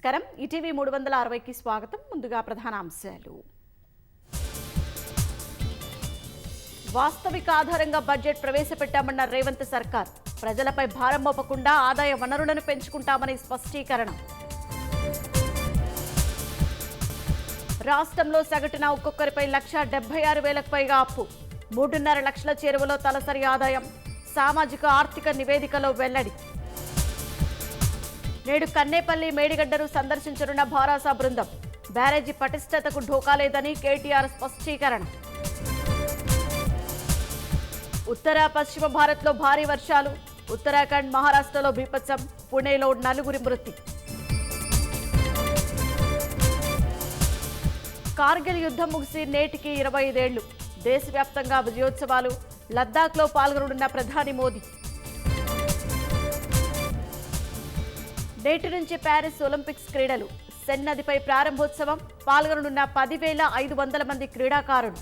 నమస్కారం. ఈటీవీ 360కి స్వాగతం. ముందుగా ప్రధానాంశాలు. వాస్తవిక ఆధారంగా బడ్జెట్ ప్రవేశపెట్టామన్న రేవంత్ సర్కార్. ప్రజలపై భారం మోపకుండా ఆదాయ వనరులను పెంచుకుంటామని స్పష్టీకరణ. రాష్ట్రంలో సగటున ఒక్కొక్కరిపై 1,76,000కు పైగా అప్పు. 3.5 లక్షల చేరువలో తలసరి ఆదాయం. సామాజిక ఆర్థిక నివేదికలో వెల్లడి. నేడు కన్నేపల్లి మేడిగడ్డను సందర్శించనున్న భారాస బృందం. బ్యారేజీ పటిష్టతకు ఢోకా లేదని కేటీఆర్ స్పష్టీకరణ. ఉత్తర పశ్చిమ భారత్లో భారీ వర్షాలు. ఉత్తరాఖండ్, మహారాష్ట్రలో బీభత్సం. పుణేలో 4 మృతి. కార్గిల్ యుద్ధం ముగిసి నేటికి 25 ఏళ్లు. దేశవ్యాప్తంగా విజయోత్సవాలు. లద్దాఖ్లో పాల్గొనున్న ప్రధాని మోదీ. నేటి నుంచి ప్యారిస్ ఒలింపిక్స్ క్రీడలు. సెన్ నదిపై ప్రారంభోత్సవం. పాల్గొననున్న 10,500 మంది క్రీడాకారులు.